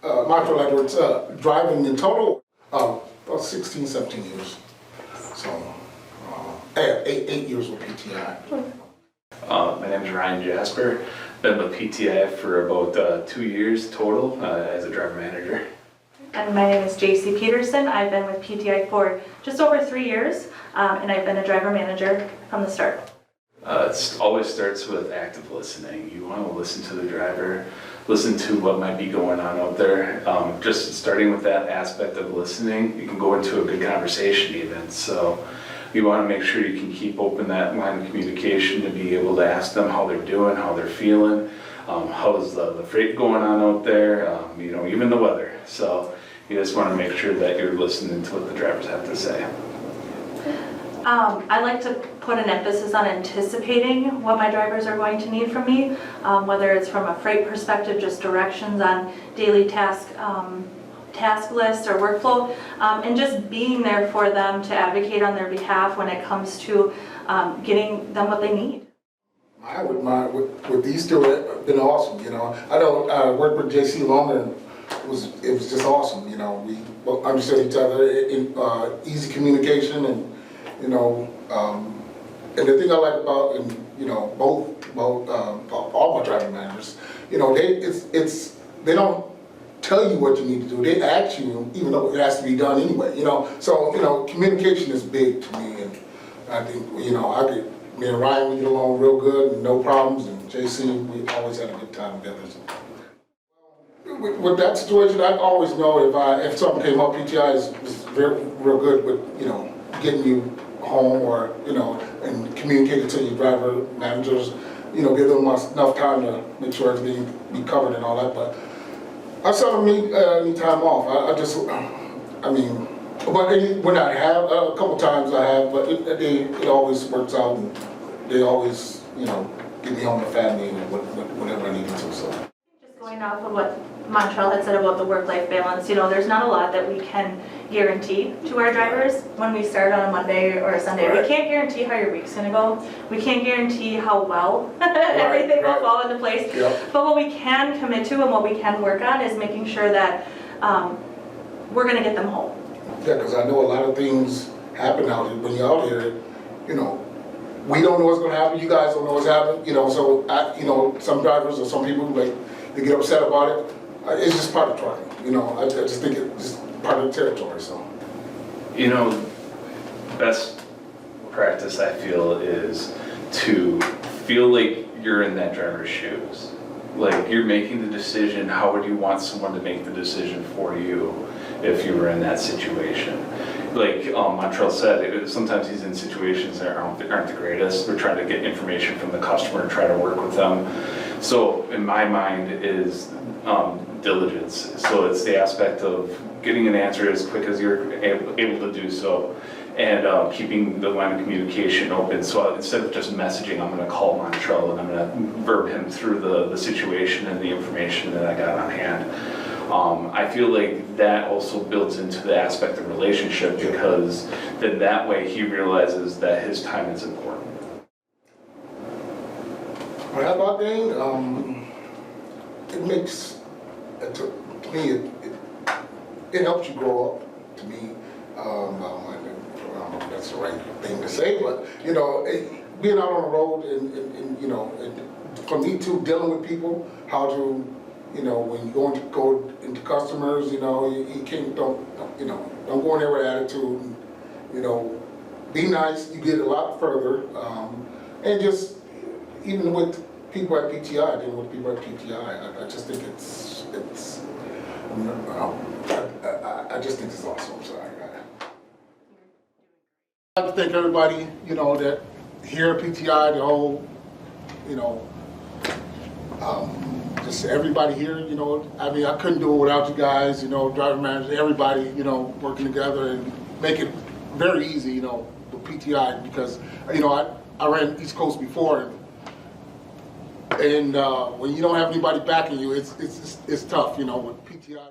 Montrell Edwards, driving in total about 16, 17 years. So I have 8 years with PTI. My name is Ryan Jasper. Been with PTI for about 2 years total as a driver manager. And my name is JC Peterson. I've been with PTI for just over 3 years, and I've been a driver manager from the start. It always starts with active listening. You want to listen to the driver, listen to what might be going on out there. Just starting with that aspect of listening, you can go into a good conversation even. So you want to make sure you can keep open that line of communication to be able to ask them how they're doing, how they're feeling, how's the freight going on out there, even the weather. So you just want to make sure that you're listening to what the drivers have to say. I like to put an emphasis on anticipating what my drivers are going to need from me, whether it's from a freight perspective, just directions on daily task list or workflow, and just being there for them to advocate on their behalf when it comes to getting them what they need. With these two, it's been awesome. I know I worked with JC longer, and it was just awesome. We both understood each other, in easy communication, and and the thing I like about all my driving managers, they don't tell you what you need to do. They ask you, even though it has to be done anyway. So communication is big to me, and I think me and Ryan, we get along real good, and no problems. And JC, we always had a good time together. With that situation, I always know if something came up, PTI is real good with getting you home, or and communicating to your driver managers, give them enough time to make sure everything be covered and all that. But I seldom need any time off. When I have a couple times I have, but it always works out, and they always get me home to family and whatever I need to. So Just going off of what Montrell had said about the work-life balance, there's not a lot that we can guarantee to our drivers when we start on a Monday or a Sunday. Right. We can't guarantee how your week's going to go. We can't guarantee how well everything will fall into place. Yep. But what we can commit to and what we can work on is making sure that we're going to get them home. Yeah, because I know a lot of things happen out here. When you're out here, we don't know what's going to happen. You guys don't know what's happening. So some drivers or some people, they get upset about it. It's just part of trucking. I just think it's just part of the territory. So, best practice I feel is to feel like you're in that driver's shoes. Like you're making the decision. How would you want someone to make the decision for you if you were in that situation? Like Montrell said, sometimes he's in situations that aren't the greatest. We're trying to get information from the customer and try to work with them. So in my mind is diligence. So it's the aspect of getting an answer as quick as you're able to do so, and keeping the line of communication open. So instead of just messaging, I'm going to call Montrell and I'm going to verb him through the situation and the information that I got on hand. I feel like that also builds into the aspect of relationship, because then that way he realizes that his time is important. What about that? It makes, to me, it helps you grow up. To me, I don't know if that's the right thing to say, but being out on the road and for me too, dealing with people, how to. When you go into customers, you can't don't go in there with attitude. Be nice. You get a lot further, and just even with people at PTI, dealing with people at PTI, I just think it's I just think it's awesome. I'm sorry. I'd like to thank everybody, that here at PTI, the whole, just everybody here, I couldn't do it without you guys, driver managers, everybody, working together and make it very easy, with PTI, because, I ran East Coast before, and when you don't have anybody backing you, it's tough, with PTI.